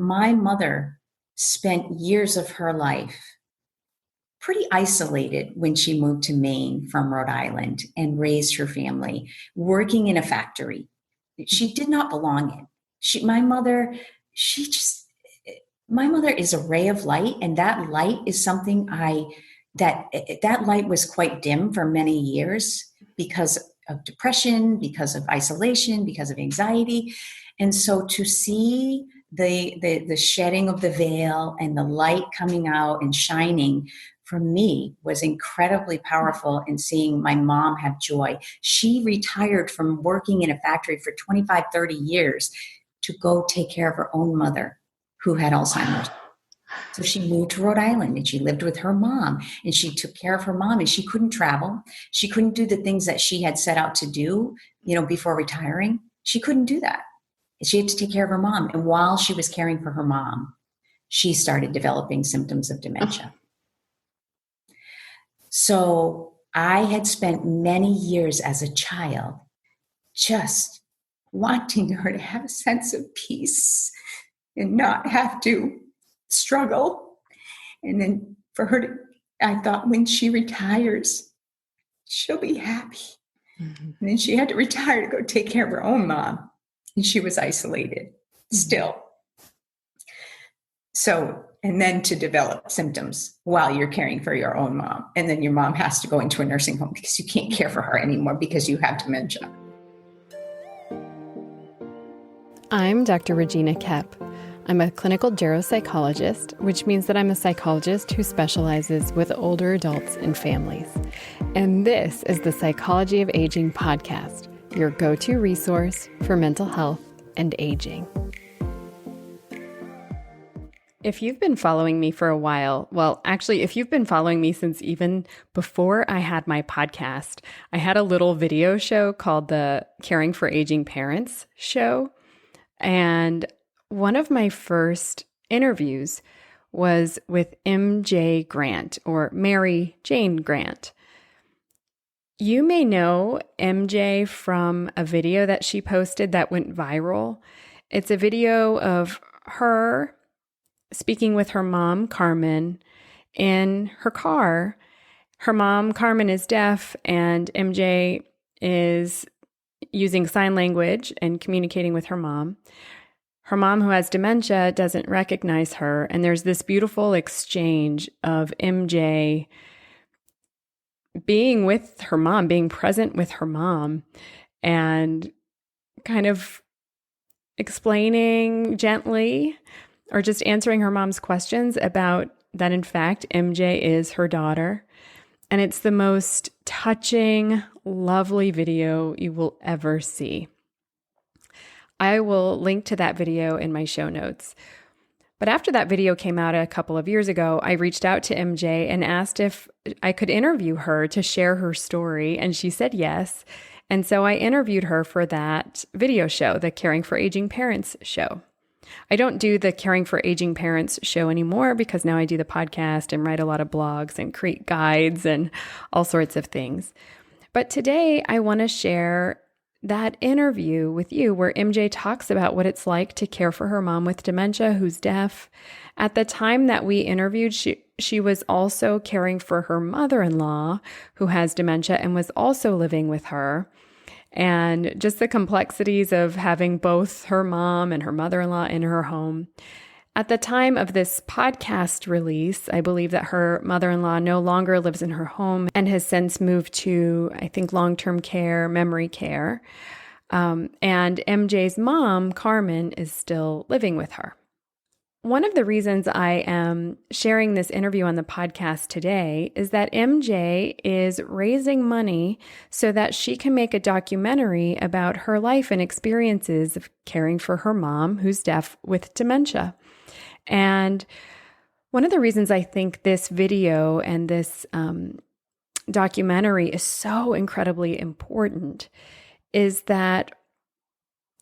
my mother spent years of her life pretty isolated when she moved to Maine from Rhode Island and raised her family, working in a factory. She did not belong in. My mother is a ray of light, and that light is something that light was quite dim for many years because of depression, because of isolation, because of anxiety. And so to see the shedding of the veil and the light coming out and shining for me was incredibly powerful in seeing my mom have joy. She retired from working in a factory for 25, 30 years to go take care of her own mother who had Alzheimer's. So she moved to Rhode Island and she lived with her mom and she took care of her mom, and she couldn't travel. She couldn't do the things that she had set out to do, before retiring. She couldn't do that. She had to take care of her mom. And while she was caring for her mom, she started developing symptoms of dementia. So I had spent many years as a child just wanting her to have a sense of peace and not have to struggle. And then for her I thought when she retires, she'll be happy. Mm-hmm. And then she had to retire to go take care of her own mom. And she was isolated still. So, and then to develop symptoms while you're caring for your own mom. And then your mom has to go into a nursing home because you can't care for her anymore because you have dementia. I'm Dr. Regina Kepp. I'm a clinical geropsychologist, which means that I'm a psychologist who specializes with older adults and families. And this is the Psychology of Aging podcast, your go-to resource for mental health and aging. If you've been following me for a while, well, actually, if you've been following me since even before I had my podcast, I had a little video show called the Caring for Aging Parents show. And one of my first interviews was with MJ Grant, or Mary Jane Grant. You may know MJ from a video that she posted that went viral. It's a video of her speaking with her mom, Carmen, in her car. Her mom, Carmen, is deaf, and MJ is using sign language and communicating with her mom. Her mom, who has dementia, doesn't recognize her, and there's this beautiful exchange of MJ being with her mom, being present with her mom, and kind of explaining gently or just answering her mom's questions about that, in fact, MJ is her daughter. And it's the most touching, lovely video you will ever see. I will link to that video in my show notes. But after that video came out a couple of years ago, I reached out to MJ and asked if I could interview her to share her story, and she said yes. And so I interviewed her for that video show, the Caring for Aging Parents show. I don't do the Caring for Aging Parents show anymore because now I do the podcast and write a lot of blogs and create guides and all sorts of things. But today I want to share that interview with you where MJ talks about what it's like to care for her mom with dementia who's deaf. At the time that we interviewed, she was also caring for her mother-in-law who has dementia and was also living with her. And just the complexities of having both her mom and her mother-in-law in her home. At the time of this podcast release, I believe that her mother-in-law no longer lives in her home and has since moved to, I think, long-term care, memory care. And MJ's mom, Carmen, is still living with her. One of the reasons I am sharing this interview on the podcast today is that MJ is raising money so that she can make a documentary about her life and experiences of caring for her mom, who's deaf, with dementia. And one of the reasons I think this video and this documentary is so incredibly important is that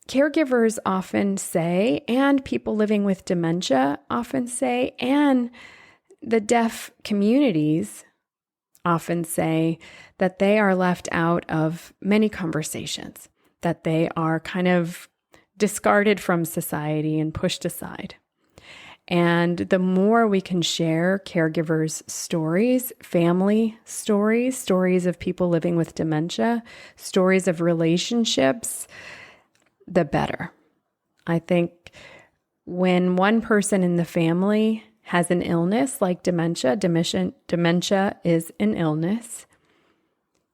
caregivers often say, and people living with dementia often say, and the deaf communities often say that they are left out of many conversations, that they are kind of discarded from society and pushed aside. And the more we can share caregivers' stories, family stories, stories of people living with dementia, stories of relationships, the better. I think when one person in the family has an illness like dementia is an illness,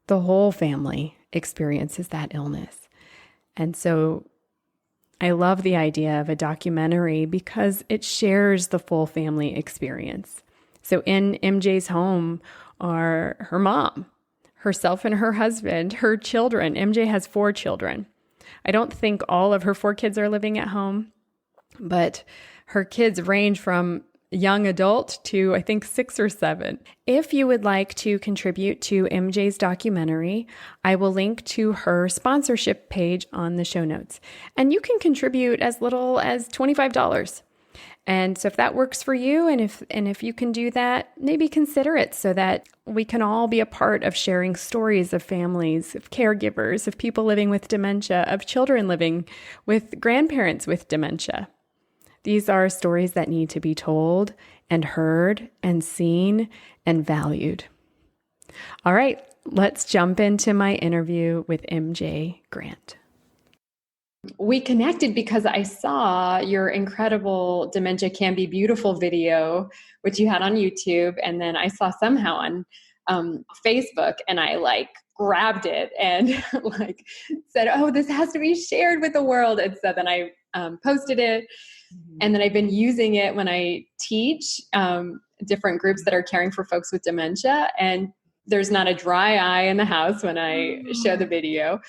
the whole family experiences that illness. And so I love the idea of a documentary because it shares the full family experience. So in MJ's home are her mom, herself and her husband, her children. MJ has 4 children. I don't think all of her 4 kids are living at home, but her kids range from young adult to I think 6 or 7. If you would like to contribute to MJ's documentary, I will link to her sponsorship page on the show notes. And you can contribute as little as $25. And so if that works for you, and if you can do that, maybe consider it so that we can all be a part of sharing stories of families, of caregivers, of people living with dementia, of children living with grandparents with dementia. These are stories that need to be told and heard and seen and valued. All right, let's jump into my interview with MJ Grant. We connected because I saw your incredible Dementia Can Be Beautiful video, which you had on YouTube, and then I saw somehow on Facebook, and I grabbed it and said, "Oh, this has to be shared with the world." And so then I posted it. And then I've been using it when I teach different groups that are caring for folks with dementia. And there's not a dry eye in the house when I show the video.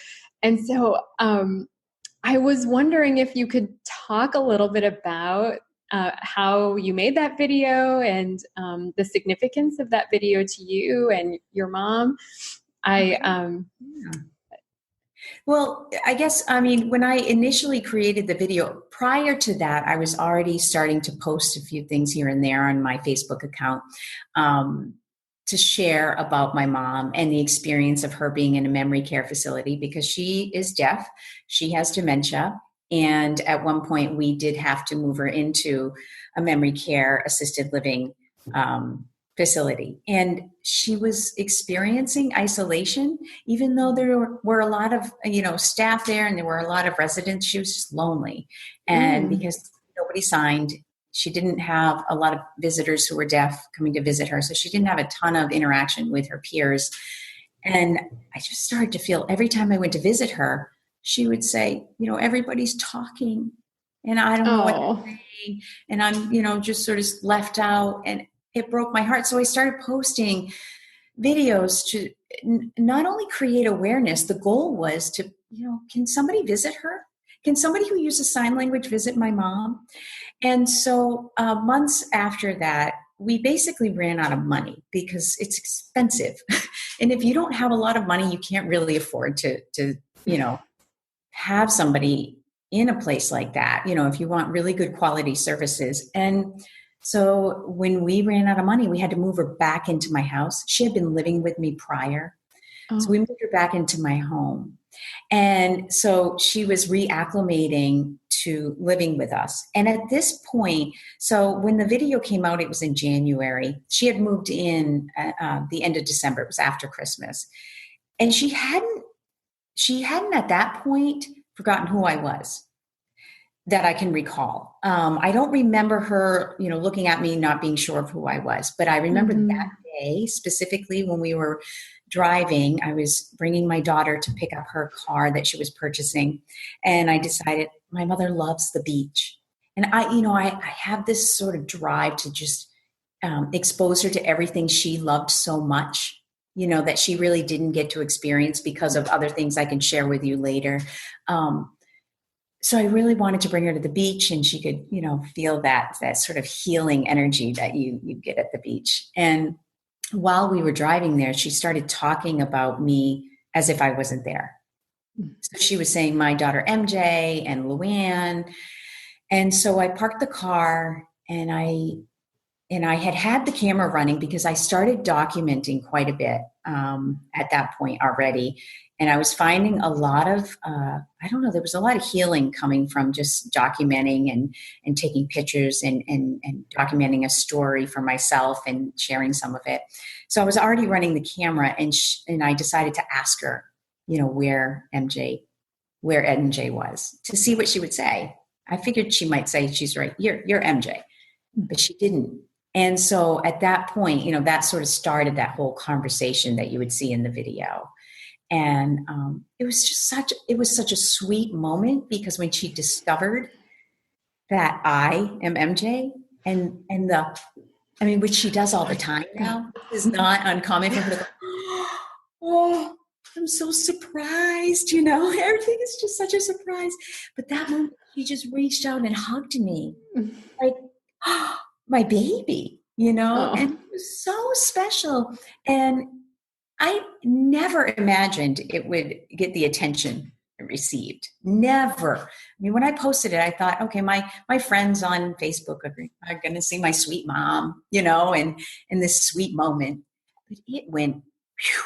And so I was wondering if you could talk a little bit about how you made that video and the significance of that video to you and your mom. Well, I guess, when I initially created the video, prior to that, I was already starting to post a few things here and there on my Facebook account to share about my mom and the experience of her being in a memory care facility because she is deaf. She has dementia. And at one point, we did have to move her into a memory care assisted living facility. And she was experiencing isolation, even though there were a lot of, staff there and there were a lot of residents. She was just lonely. And because nobody signed, she didn't have a lot of visitors who were deaf coming to visit her. So she didn't have a ton of interaction with her peers. And I just started to feel every time I went to visit her, she would say, everybody's talking and I don't know what they're saying. And I'm, just sort of left out. And it broke my heart. So I started posting videos to not only create awareness, the goal was to, can somebody visit her? Can somebody who uses sign language visit my mom? And so months after that, we basically ran out of money because it's expensive. And if you don't have a lot of money, you can't really afford to have somebody in a place like that, if you want really good quality services. And so when we ran out of money, we had to move her back into my house. She had been living with me prior. So we moved her back into my home. And so she was reacclimating to living with us. And at this point, so when the video came out, it was in January. She had moved in at the end of December. It was after Christmas. And she hadn't at that point forgotten who I was, that I can recall. I don't remember her, looking at me, not being sure of who I was, but I remember that day specifically when we were driving, I was bringing my daughter to pick up her car that she was purchasing. And I decided my mother loves the beach. And I have this sort of drive to just expose her to everything she loved so much, that she really didn't get to experience because of other things I can share with you later. So I really wanted to bring her to the beach and she could, feel that sort of healing energy that you get at the beach. And while we were driving there, she started talking about me as if I wasn't there. So she was saying my daughter MJ and Luann. And so I parked the car and I had the camera running because I started documenting quite a bit. at that point already. And I was finding a lot of, there was a lot of healing coming from just documenting and taking pictures and documenting a story for myself and sharing some of it. So I was already running the camera, and I decided to ask her, where MJ was, to see what she would say. I figured she might say, she's right, you're MJ, but she didn't. And so at that point, that sort of started that whole conversation that you would see in the video. And it was such a sweet moment, because when she discovered that I am MJ, which she does all the time now, is not uncommon for her to go, oh, I'm so surprised, everything is just such a surprise. But that moment, she just reached out and hugged me like, oh, my baby, Oh. And it was so special. And I never imagined it would get the attention it received. Never. When I posted it, I thought, okay, my friends on Facebook are going to see my sweet mom, and this sweet moment. But it went, whew,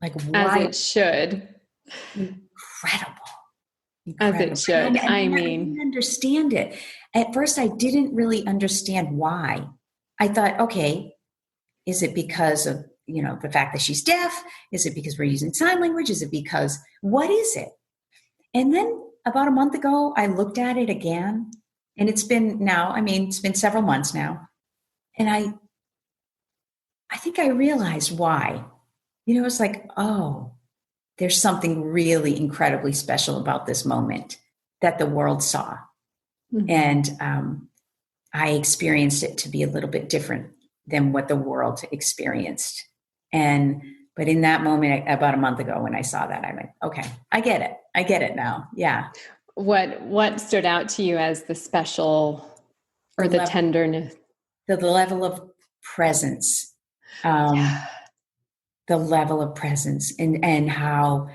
like as it should. Incredible. As it should. I didn't understand it. At first, I didn't really understand why. I thought, okay, is it because of the fact that she's deaf? Is it because we're using sign language? Is it because, what is it? And then about a month ago, I looked at it again, and it's been several months now. And I think I realized why. It's like, oh, there's something really incredibly special about this moment that the world saw. Mm-hmm. And I experienced it to be a little bit different than what the world experienced. But in that moment, about a month ago, when I saw that, I'm like, okay, I get it now. Yeah. What stood out to you as the special or the tenderness? The level of presence. The level of presence and how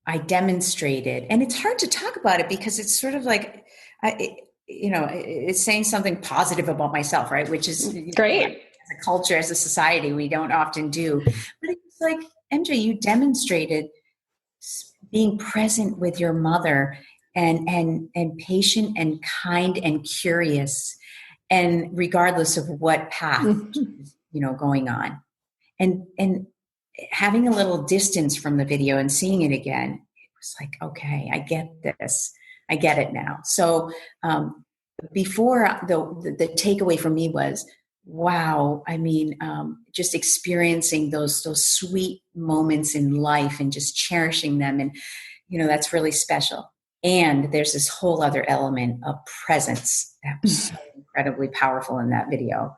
I demonstrated. And it's hard to talk about it, because it's sort of like, it's saying something positive about myself, right? Which is great. As a culture, as a society, we don't often do. But it's like, MJ, you demonstrated being present with your mother and patient and kind and curious, and regardless of what path going on. And having a little distance from the video and seeing it again, it was like, okay, I get this. I get it now. So before, the takeaway for me was, wow, just experiencing those sweet moments in life and just cherishing them. And, that's really special. And there's this whole other element of presence that was so incredibly powerful in that video.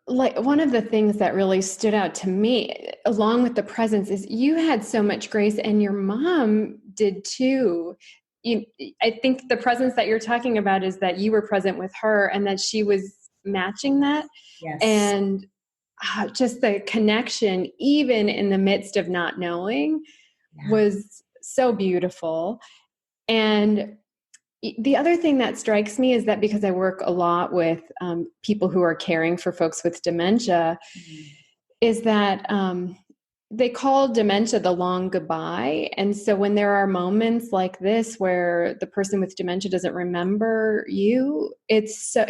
Like, one of the things that really stood out to me, along with the presence, is you had so much grace, and your mom did too. I think the presence that you're talking about is that you were present with her, and that she was matching that. Yes. And just the connection, even in the midst of not knowing, was so beautiful. And the other thing that strikes me is that, because I work a lot with people who are caring for folks with dementia, is that they call dementia the long goodbye. And so when there are moments like this where the person with dementia doesn't remember you, it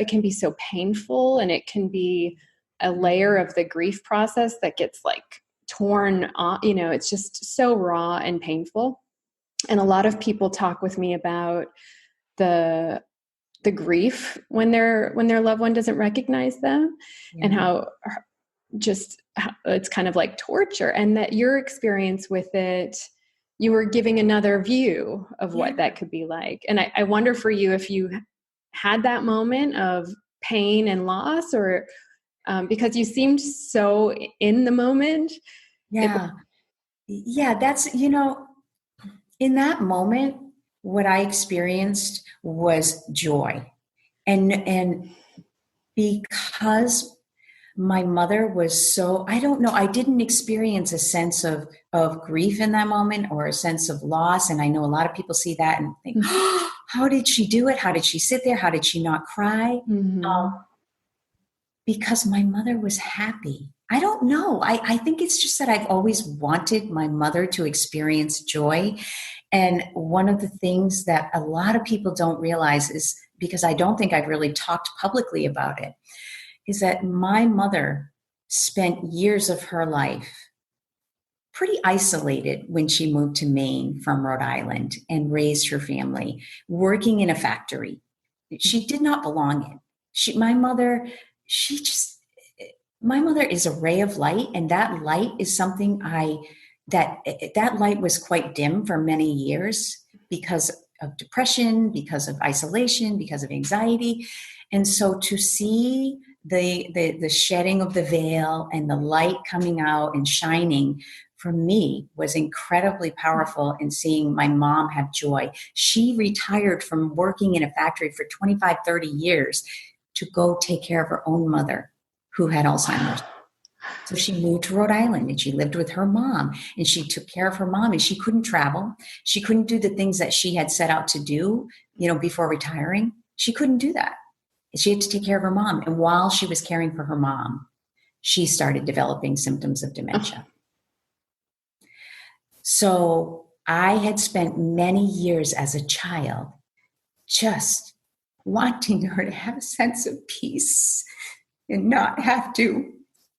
can be so painful, and it can be a layer of the grief process that gets like torn off. It's just so raw and painful. And a lot of people talk with me about the grief when their loved one doesn't recognize them, and how it's kind of like torture, and that your experience with it, you were giving another view of what that could be like. And I wonder for you, if you had that moment of pain and loss, or because you seemed so in the moment. That's, in that moment, what I experienced was joy. And because my mother was so, I don't know, I didn't experience a sense of grief in that moment, or a sense of loss. And I know a lot of people see that and think, oh, how did she do it? How did she sit there? How did she not cry? Because my mother was happy. I don't know. I think it's just that I've always wanted my mother to experience joy. And one of the things that a lot of people don't realize is, because I don't think I've really talked publicly about it, is that my mother spent years of her life pretty isolated when she moved to Maine from Rhode Island and raised her family, working in a factory. She did not belong in. She just, my mother is a ray of light, and that light is something that light was quite dim for many years because of depression, because of isolation, because of anxiety. And so to see the shedding of the veil and the light coming out and shining for me was incredibly powerful in seeing my mom have joy. She retired from working in a factory for 25, 30 years to go take care of her own mother who had Alzheimer's. So she moved to Rhode Island and she lived with her mom and she took care of her mom, and she couldn't travel. She couldn't do the things that she had set out to do, before retiring. She couldn't do that. She had to take care of her mom. And while she was caring for her mom, she started developing symptoms of dementia. So I had spent many years as a child just wanting her to have a sense of peace and not have to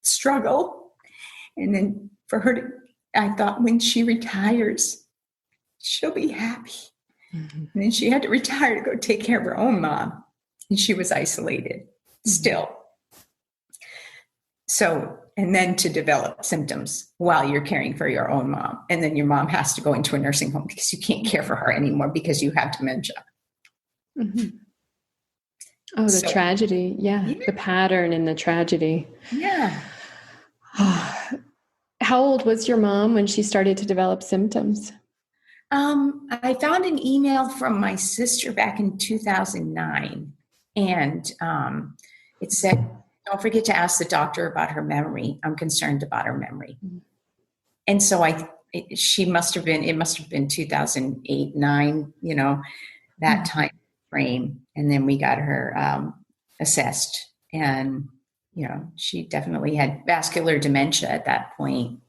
struggle. And then for her to, I thought when she retires, she'll be happy. Mm-hmm. And then she had to retire to go take care of her own mom. And she was isolated still. So, and then to develop symptoms while you're caring for your own mom. And then your mom has to go into a nursing home because you can't care for her anymore because you have dementia. Mm-hmm. Oh, the tragedy. Yeah. The pattern and the tragedy. Yeah. How old was your mom when she started to develop symptoms? I found an email from my sister back in 2009. And it said, don't forget to ask the doctor about her memory. I'm concerned about her memory. Mm-hmm. And so it must have been 2008, 9, that time frame. And then we got her assessed, and, she definitely had vascular dementia at that point.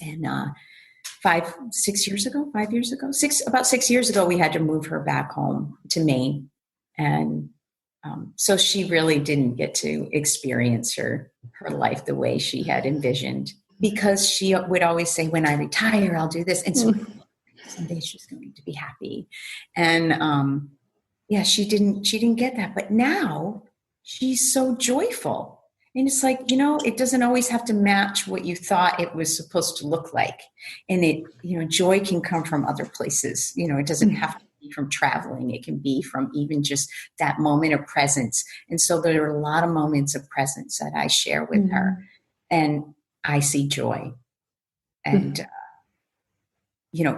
And about 6 years ago, we had to move her back home to Maine. And so she really didn't get to experience her life the way she had envisioned, because she would always say, when I retire, I'll do this. And so someday she's going to be happy. And she didn't get that. But now she's so joyful. And it's like, it doesn't always have to match what you thought it was supposed to look like. And joy can come from other places. It doesn't have to be from traveling. It can be from even just that moment of presence. And so there are a lot of moments of presence that I share with her, and I see joy. And,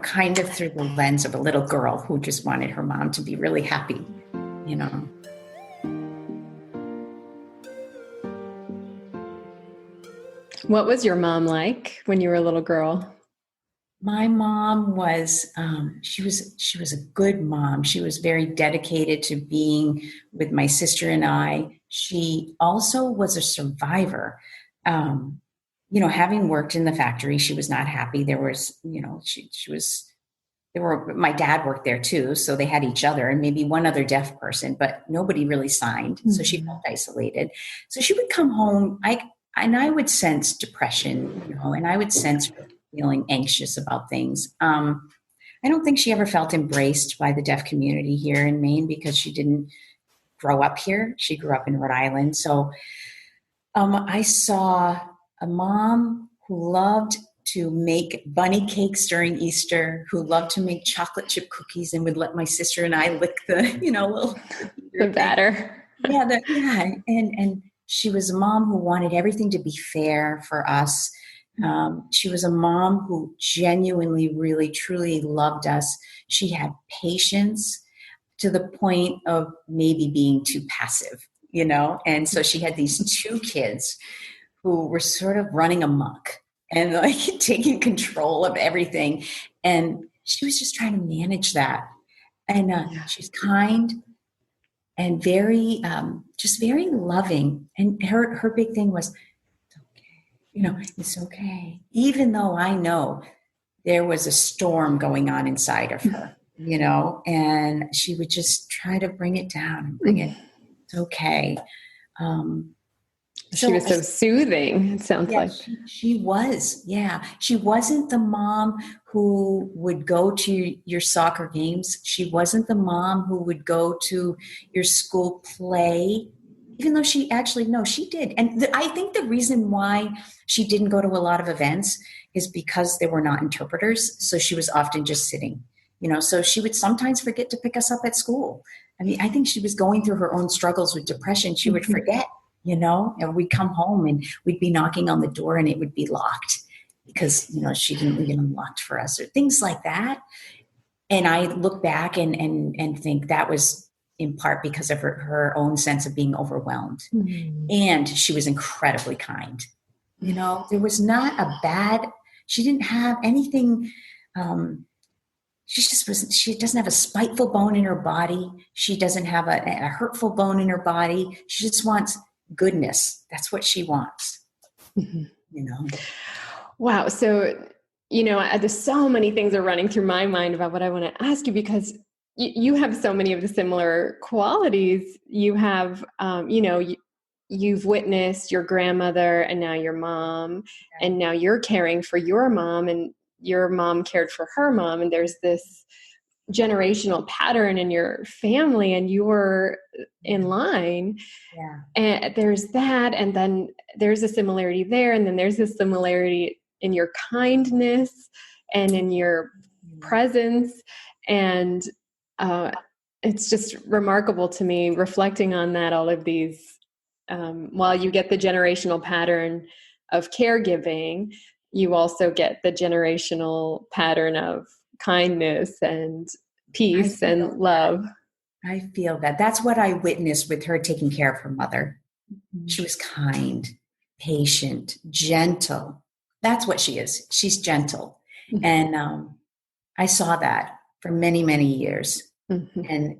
kind of through the lens of a little girl who just wanted her mom to be really happy, What was your mom like when you were a little girl? My mom was, she was a good mom. She was very dedicated to being with my sister and I. She also was a survivor. Having worked in the factory, she was not happy. There was, my dad worked there too. So they had each other and maybe one other deaf person, but nobody really signed. Mm-hmm. So she felt isolated. So she would come home. I would sense depression, and I would sense feeling anxious about things. I don't think she ever felt embraced by the deaf community here in Maine because she didn't grow up here. She grew up in Rhode Island. So I saw a mom who loved to make bunny cakes during Easter, who loved to make chocolate chip cookies and would let my sister and I lick the, little the batter. Yeah. And she was a mom who wanted everything to be fair for us. She was a mom who genuinely, really, truly loved us. She had patience to the point of maybe being too passive, And so she had these 2 kids who were sort of running amok and like taking control of everything. And she was just trying to manage that. And she's kind and very, just very loving. And her big thing was, it's okay. It's okay. Even though I know there was a storm going on inside of her, and she would just try to bring it down and bring it. It's okay. Um, She so was so soothing, it sounds Yeah, like. she was. Yeah. She wasn't the mom who would go to your soccer games. She wasn't the mom who would go to your school play, even though she actually, no, she did. And I think the reason why she didn't go to a lot of events is because there were not interpreters. So she was often just sitting, so she would sometimes forget to pick us up at school. I mean, I think she was going through her own struggles with depression. She would forget, and we'd come home and we'd be knocking on the door and it would be locked because, she didn't leave it unlocked for us or things like that. And I look back and think that was in part because of her own sense of being overwhelmed. And she was incredibly kind. There was not a bad, she didn't have anything. She doesn't have a spiteful bone in her body. She doesn't have a hurtful bone in her body. She just wants goodness. That's what she wants, Wow. So, there's so many things are running through my mind about what I want to ask you, because you have so many of the similar qualities. You have, you've witnessed your grandmother and now your mom, and now you're caring for your mom, and your mom cared for her mom. And there's this generational pattern in your family, and you're in line. Yeah. And there's that, and then there's a similarity there, and then there's a similarity in your kindness and in your presence. And it's just remarkable to me reflecting on that, all of these, while you get the generational pattern of caregiving, you also get the generational pattern of kindness and peace and love. I feel that. That's what I witnessed with her taking care of her mother. She was kind, patient, gentle. That's what she is. She's gentle. And I saw that for many, many years and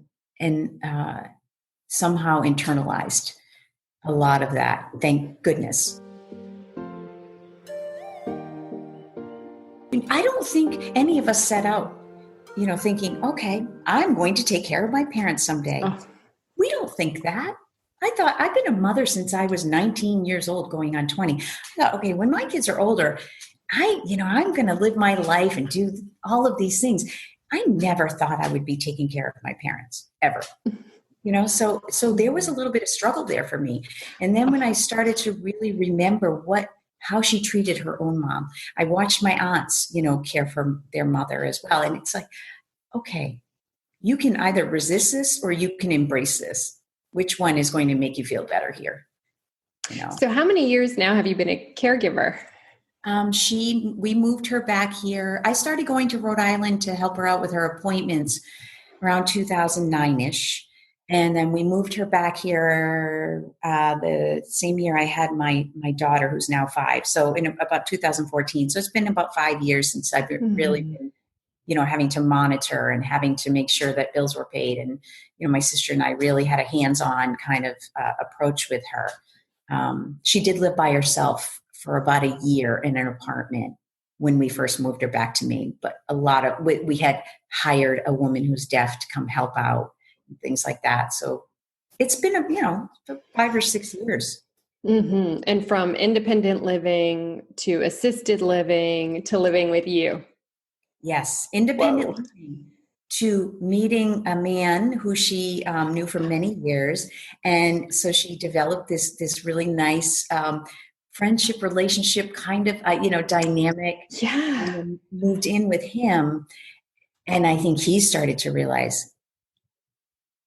somehow internalized a lot of that. Thank goodness. I don't think any of us set out, thinking, okay, I'm going to take care of my parents someday. Oh. We don't think that. I thought, I've been a mother since I was 19 years old, going on 20. I thought, okay, when my kids are older, I'm going to live my life and do all of these things. I never thought I would be taking care of my parents ever. So there was a little bit of struggle there for me. And then when I started to really remember how she treated her own mom, I watched my aunts, care for their mother as well. And it's like, okay, you can either resist this or you can embrace this. Which one is going to make you feel better here? So how many years now have you been a caregiver? We moved her back here. I started going to Rhode Island to help her out with her appointments around 2009-ish. And then we moved her back here the same year I had my daughter, who's now 5. So in about 2014. So it's been about 5 years since I've really been, having to monitor and having to make sure that bills were paid. And, my sister and I really had a hands-on kind of approach with her. She did live by herself for about a year in an apartment when we first moved her back to me. But we had hired a woman who's deaf to come help out and things like that. So it's been, 5 or 6 years. Mm-hmm. And from independent living to assisted living to living with you. Yes. Independent living to meeting a man who she knew for many years. And so she developed this really nice friendship relationship kind of, dynamic. Yeah. And then moved in with him. And I think he started to realize,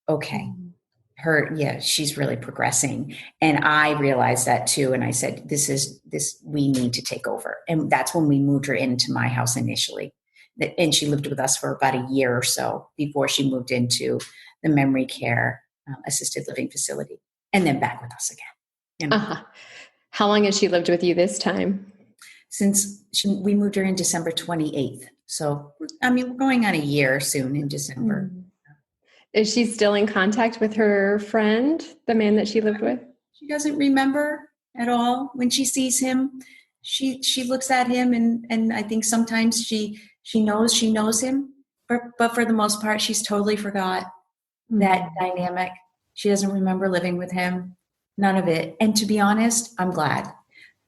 okay, she's really progressing. And I realized that too. And I said, we need to take over. And that's when we moved her into my house initially. And she lived with us for about a year or so before she moved into the memory care assisted living facility, and then back with us again. How long has she lived with you this time? Since we moved her in December 28th. So, we're going on a year soon in December. Is she still in contact with her friend, the man that she lived with? She doesn't remember at all when she sees him. she looks at him, and I think sometimes she knows him, but for the most part, she's totally forgot that dynamic. She doesn't remember living with him, none of it. And to be honest, I'm glad,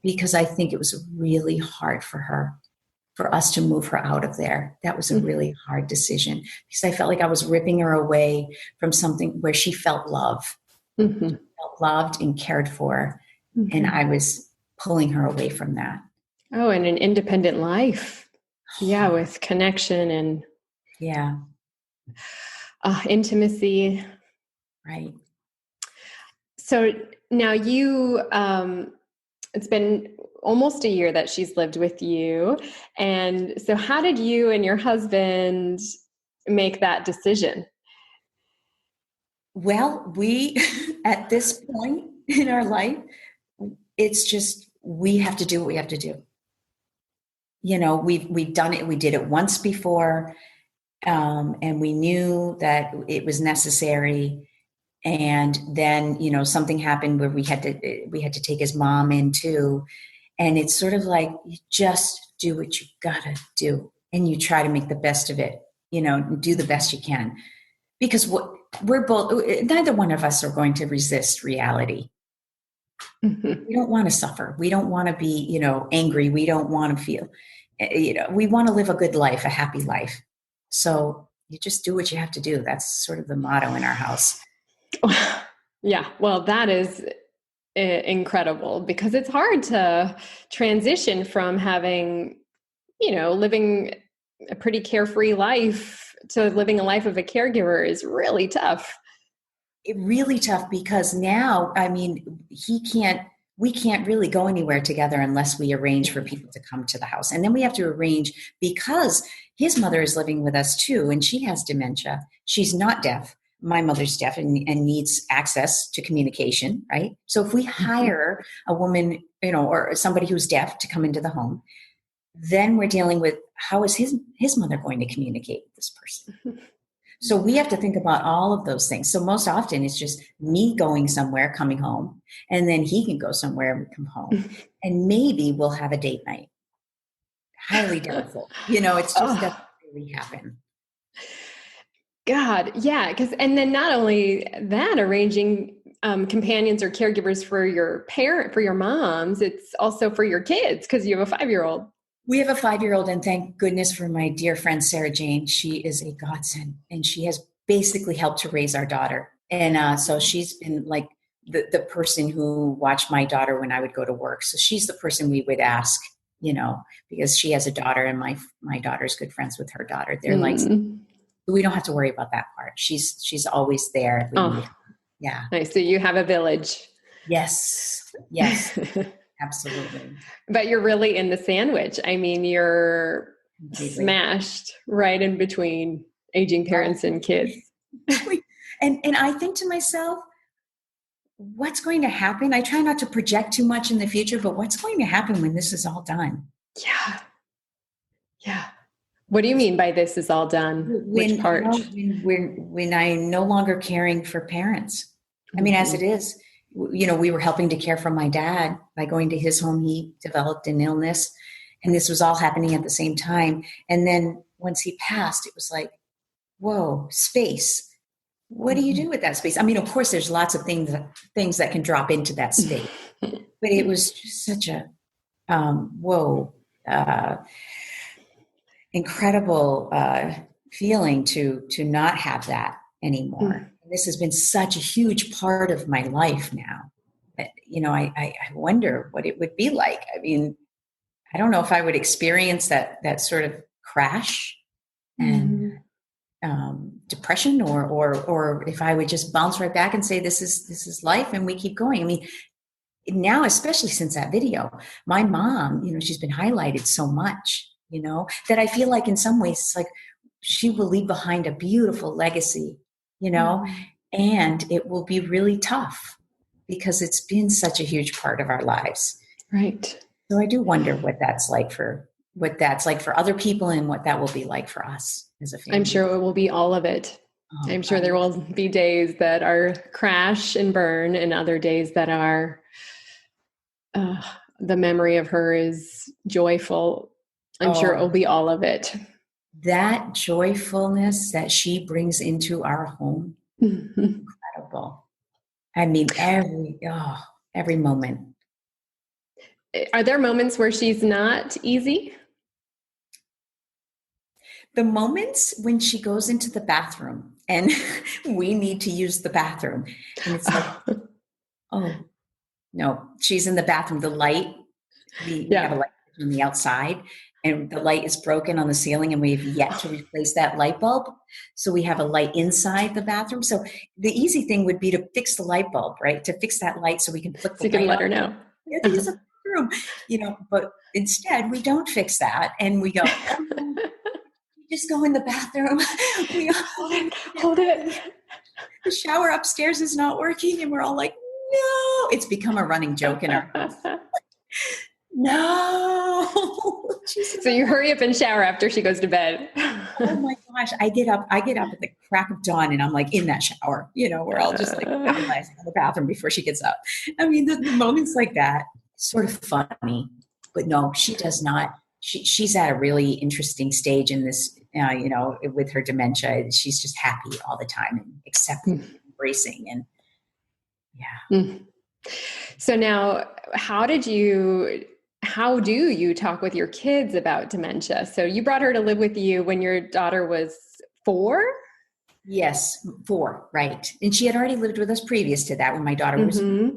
because I think it was really hard for us to move her out of there. That was a really hard decision, because I felt like I was ripping her away from something where she felt love, felt loved and cared for. And I was pulling her away from that. Oh, and an independent life. Yeah, with connection and intimacy. Right. So now it's been almost a year that she's lived with you. And so how did you and your husband make that decision? Well, we, at this point in our life, it's just, we have to do what we have to do. We've done it. We did it once before. And we knew that it was necessary. And then, something happened where we had to take his mom in too. And it's sort of like, you just do what you gotta do, and you try to make the best of it, do the best you can, because neither one of us are going to resist reality. We don't want to suffer. We don't want to be, angry. We don't want to feel, we want to live a good life, a happy life. So you just do what you have to do. That's sort of the motto in our house. Yeah. Well, that is incredible, because it's hard to transition from having, living a pretty carefree life to living a life of a caregiver is really tough. Really tough, because now, we can't really go anywhere together unless we arrange for people to come to the house. And then we have to arrange, because his mother is living with us too, and she has dementia. She's not deaf. My mother's deaf and needs access to communication, right? So if we hire a woman, or somebody who's deaf to come into the home, then we're dealing with, how is his mother going to communicate with this person? So we have to think about all of those things. So most often it's just me going somewhere, coming home, and then he can go somewhere and come home. And maybe we'll have a date night. Highly doubtful. It's just doesn't really happen. God, yeah. And then not only that, arranging companions or caregivers for your moms, it's also for your kids, because you have a 5-year-old. We have a 5-year-old, and thank goodness for my dear friend, Sarah Jane. She is a godsend, and she has basically helped to raise our daughter. And so she's been like the person who watched my daughter when I would go to work. So she's the person we would ask, because she has a daughter, and my daughter's good friends with her daughter. They're like, we don't have to worry about that part. She's always there. Yeah. Nice. So you have a village. Yes. Absolutely. But you're really in the sandwich. You're smashed right in between aging parents and kids. And I think to myself, what's going to happen? I try not to project too much in the future, but what's going to happen when this is all done? Yeah. Yeah. What do you mean by this is all done? Which part? When I'm no longer caring for parents. As it is, we were helping to care for my dad by going to his home. He developed an illness, and this was all happening at the same time. And then once he passed, it was like, whoa, space. What do you do with that space? Of course, there's lots of things that can drop into that space, but it was just such a, incredible feeling to not have that anymore. This has been such a huge part of my life now. I wonder what it would be like. I don't know if I would experience that sort of crash and depression, or if I would just bounce right back and say, this is life and we keep going. Now, especially since that video, my mom, she's been highlighted so much, that I feel like in some ways it's like she will leave behind a beautiful legacy, and it will be really tough because it's been such a huge part of our lives. Right. So I do wonder what that's like for other people, and what that will be like for us as a family. I'm sure it will be all of it. I'm sure there will be days that are crash and burn, and other days that are the memory of her is joyful. I'm sure it will be all of it. That joyfulness that she brings into our home, incredible. I mean, every moment. Are there moments where she's not easy? The moments when she goes into the bathroom and we need to use the bathroom. And it's like, oh, no, she's in the bathroom. The light, we have a light on the outside and the light is broken on the ceiling and we've yet to replace that light bulb. So we have a light inside the bathroom. So the easy thing would be to fix the light bulb, right? To fix that light so we can flick the light. So you can let her know. Yeah, use the bathroom, but instead we don't fix that. And we go, just go in the bathroom. We hold it. The shower upstairs is not working. And we're all like, no. It's become a running joke in our house. No. So you hurry up and shower after she goes to bed. Oh my gosh. I get up at the crack of dawn and I'm like in that shower. We're all just like analyzing the bathroom before she gets up. I mean, the moments like that, sort of funny. But no, she does not. She's at a really interesting stage in this, with her dementia. She's just happy all the time and accepting, embracing, and So now, how do you talk with your kids about dementia? So you brought her to live with you when your daughter was 4? Yes, 4, right. And she had already lived with us previous to that when my daughter was 4.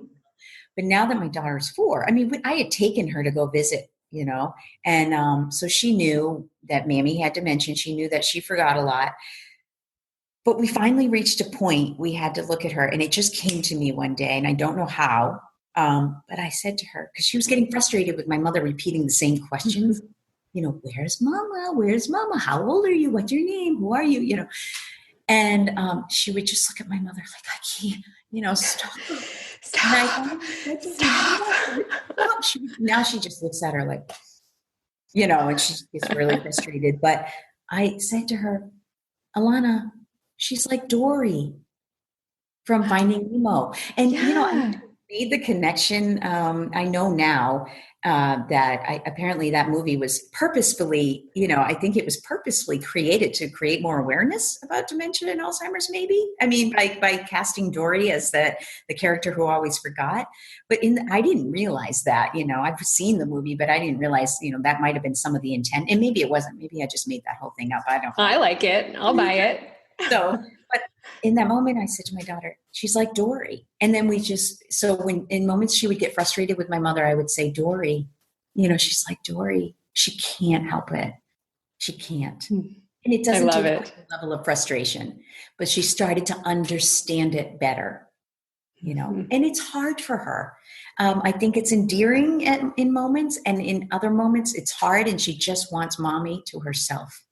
But now that my daughter is 4, I mean, I had taken her to go visit, and so she knew that Mammy had dementia. She knew that she forgot a lot. But we finally reached a point we had to look at her, and it just came to me one day, and I don't know how, but I said to her, because she was getting frustrated with my mother repeating the same questions, where's Mama? Where's Mama? How old are you? What's your name? Who are you? And she would just look at my mother like, I can't, stop. Stop. Now she just looks at her like, and she gets really frustrated. But I said to her, Alana, she's like Dory from Finding Nemo. And, I made the connection. I know now that apparently that movie was purposefully, I think it was purposefully created to create more awareness about dementia and Alzheimer's, maybe. I mean, by casting Dory as the character who always forgot. But I didn't realize that, I've seen the movie, but I didn't realize, that might have been some of the intent. And maybe it wasn't. Maybe I just made that whole thing up. I don't know. I like it. I'll buy it. So, but in that moment, I said to my daughter, she's like Dory. And then so when in moments she would get frustrated with my mother, I would say, Dory, she's like Dory. She can't help it. She can't. And it doesn't take a level of frustration, but she started to understand it better, and it's hard for her. I think it's endearing in moments, and in other moments it's hard, and she just wants Mommy to herself.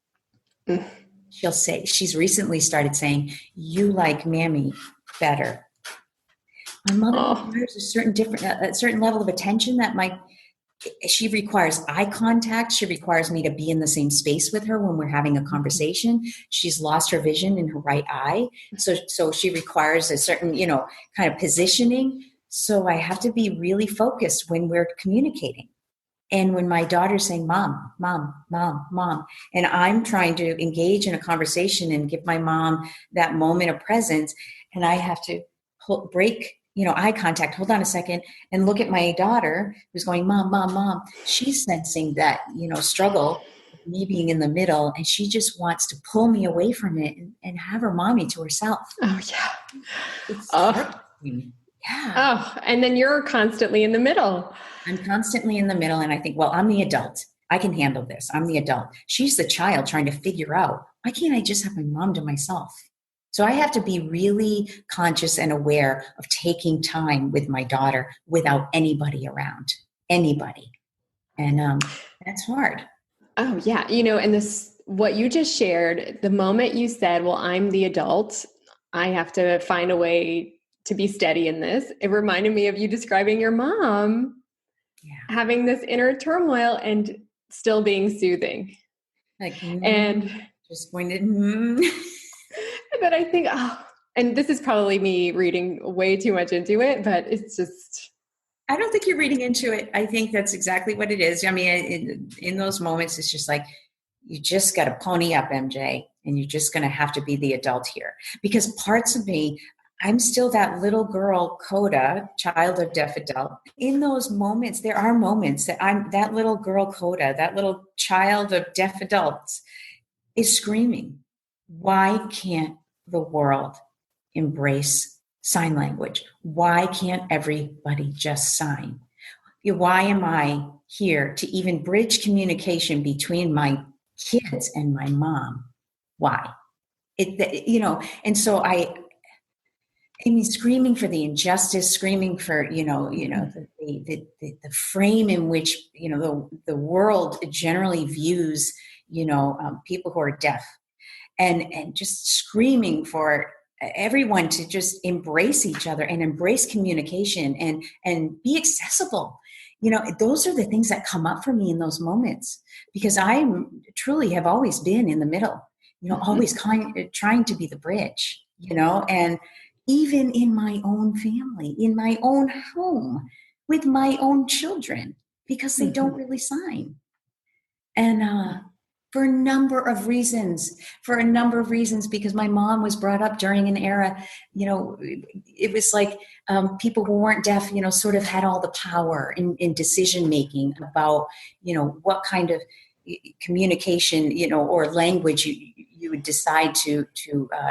She'll say, she's recently started saying, you like Mammy better. My mother requires a certain level of attention she requires eye contact. She requires me to be in the same space with her when we're having a conversation. She's lost her vision in her right eye. So she requires a certain, kind of positioning. So I have to be really focused when we're communicating. And when my daughter's saying, Mom, Mom, Mom, Mom, and I'm trying to engage in a conversation and give my mom that moment of presence, and I have to break, eye contact, hold on a second, and look at my daughter who's going, Mom, Mom, Mom. She's sensing that, struggle, me being in the middle, and she just wants to pull me away from it and have her Mommy to herself. Oh, yeah. It's heartbreaking. Yeah. Oh, and then you're constantly in the middle. I'm constantly in the middle, and I think, well, I'm the adult. I can handle this. I'm the adult. She's the child trying to figure out, why can't I just have my mom to myself? So I have to be really conscious and aware of taking time with my daughter without anybody around, anybody. And that's hard. Oh, yeah. And what you just shared, the moment you said, well, I'm the adult, I have to find a way to be steady in this. It reminded me of you describing your mom having this inner turmoil and still being soothing. And just going to, but I think, and this is probably me reading way too much into it, but it's just, I don't think you're reading into it. I think that's exactly what it is. I mean, in those moments, it's just like, you just got to pony up, MJ, and you're just going to have to be the adult here. Because parts of me, I'm still that little girl, CODA, child of deaf adult. In those moments, there are moments that I'm that little girl, CODA, that little child of deaf adults is screaming, why can't the world embrace sign language? Why can't everybody just sign? Why am I here to even bridge communication between my kids and my mom? Why? And so I mean, screaming for the injustice, screaming for the frame in which the world generally views people who are deaf, and just screaming for everyone to just embrace each other and embrace communication and be accessible. Those are the things that come up for me in those moments, because I truly have always been in the middle, always trying to be the bridge, and even in my own family, in my own home, with my own children, because they don't really sign. And for a number of reasons, because my mom was brought up during an era, it was like people who weren't deaf, sort of had all the power in decision making about, what kind of communication, or language you would decide to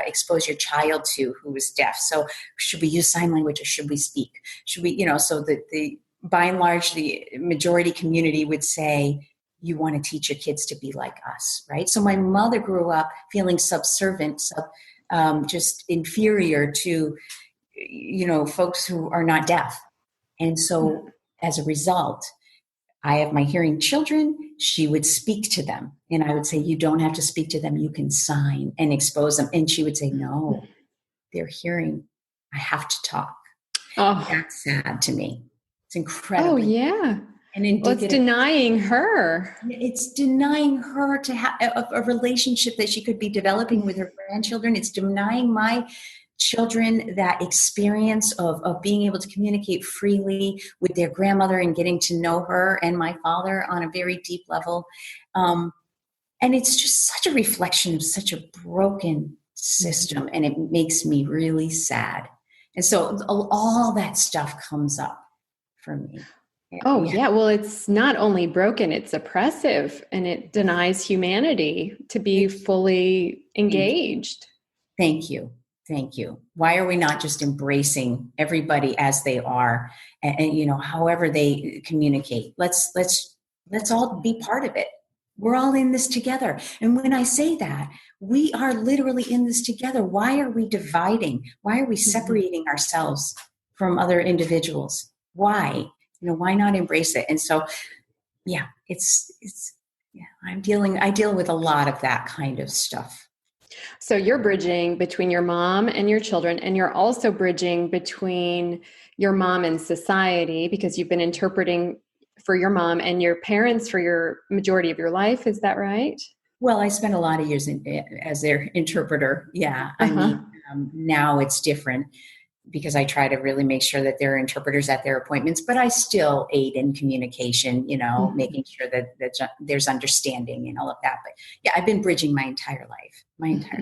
expose your child to who was deaf. So should we use sign language or should we speak? Should we, so that by and large, the majority community would say, you want to teach your kids to be like us, right? So my mother grew up feeling subservient, just inferior to, folks who are not deaf. And so as a result, I have my hearing children. She would speak to them. And I would say, you don't have to speak to them. You can sign and expose them. And she would say, no, they're hearing. I have to talk. Oh, that's sad to me. It's incredible. Oh, yeah. And indicative. Well, it's denying her. It's denying her to have a relationship that she could be developing with her grandchildren. It's denying my children that experience of being able to communicate freely with their grandmother and getting to know her and my father on a very deep level. And it's just such a reflection of such a broken system, and it makes me really sad. And so all that stuff comes up for me. Oh, yeah. Well, it's not only broken, it's oppressive, and it denies humanity to be fully engaged. Thank you. Why are we not just embracing everybody as they are, and however they communicate? Let's all be part of it. We're all in this together. And when I say that, we are literally in this together. Why are we dividing? Why are we separating ourselves from other individuals? Why? Why not embrace it? And so, yeah, I deal with a lot of that kind of stuff. So you're bridging between your mom and your children, and you're also bridging between your mom and society, because you've been interpreting for your mom and your parents for your majority of your life. Is that right? Well, I spent a lot of years as their interpreter. Yeah. I mean, now it's different, because I try to really make sure that there are interpreters at their appointments, but I still aid in communication, making sure that there's understanding and all of that. But yeah, I've been bridging my entire life, Yeah.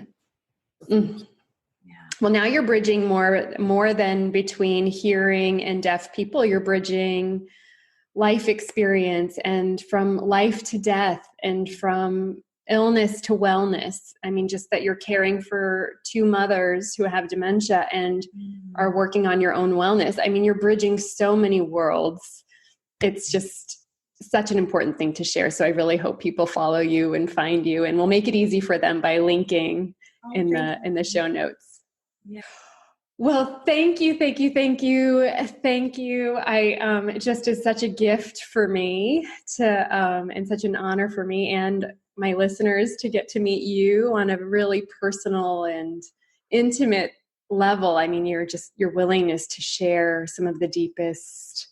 Well, now you're bridging more than between hearing and deaf people. You're bridging life experience, and from life to death, and from illness to wellness. I mean, just that you're caring for two mothers who have dementia and are working on your own wellness. I mean, you're bridging so many worlds. It's just such an important thing to share. So I really hope people follow you and find you, and we'll make it easy for them by linking in the show notes. Yeah. Well, thank you. It just is such a gift for me and such an honor for me and my listeners to get to meet you on a really personal and intimate level. I mean, your willingness to share some of the deepest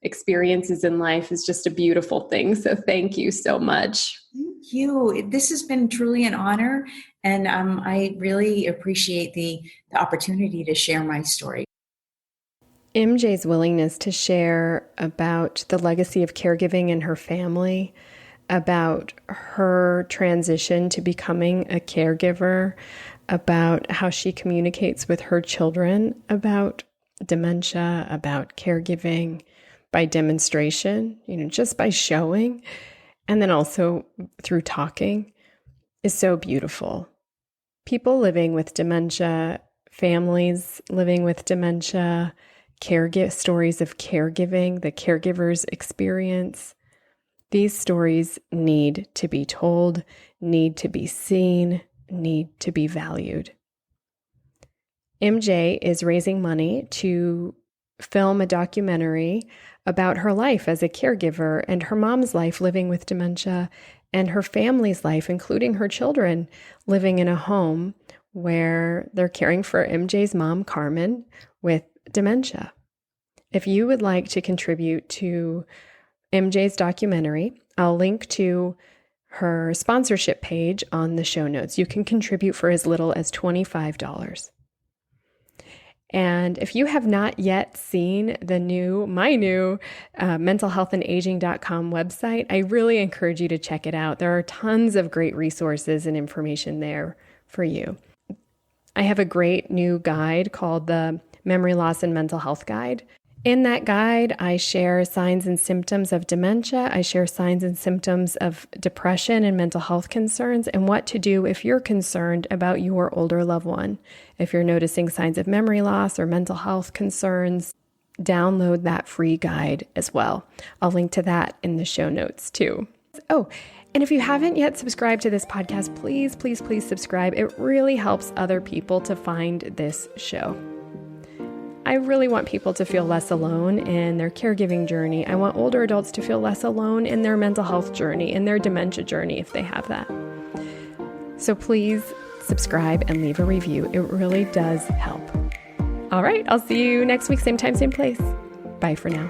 experiences in life is just a beautiful thing. So thank you so much. Thank you. This has been truly an honor, and I really appreciate the opportunity to share my story. MJ's willingness to share about the legacy of caregiving in her family, about her transition to becoming a caregiver, about how she communicates with her children about dementia, about caregiving by demonstration, just by showing, and then also through talking, is so beautiful. People living with dementia, families living with dementia, stories of caregiving, the caregiver's experience. These stories need to be told, need to be seen, need to be valued. MJ is raising money to film a documentary about her life as a caregiver and her mom's life living with dementia and her family's life, including her children, living in a home where they're caring for MJ's mom, Carmen, with dementia. If you would like to contribute to MJ's documentary, I'll link to her sponsorship page on the show notes. You can contribute for as little as $25. And if you have not yet seen my new mentalhealthandaging.com website, I really encourage you to check it out. There are tons of great resources and information there for you. I have a great new guide called the Memory Loss and Mental Health Guide. In that guide, I share signs and symptoms of dementia. I share signs and symptoms of depression and mental health concerns and what to do if you're concerned about your older loved one. If you're noticing signs of memory loss or mental health concerns, download that free guide as well. I'll link to that in the show notes too. Oh, and if you haven't yet subscribed to this podcast, please, please, please subscribe. It really helps other people to find this show. I really want people to feel less alone in their caregiving journey. I want older adults to feel less alone in their mental health journey, in their dementia journey, if they have that. So please subscribe and leave a review. It really does help. All right, I'll see you next week, same time, same place. Bye for now.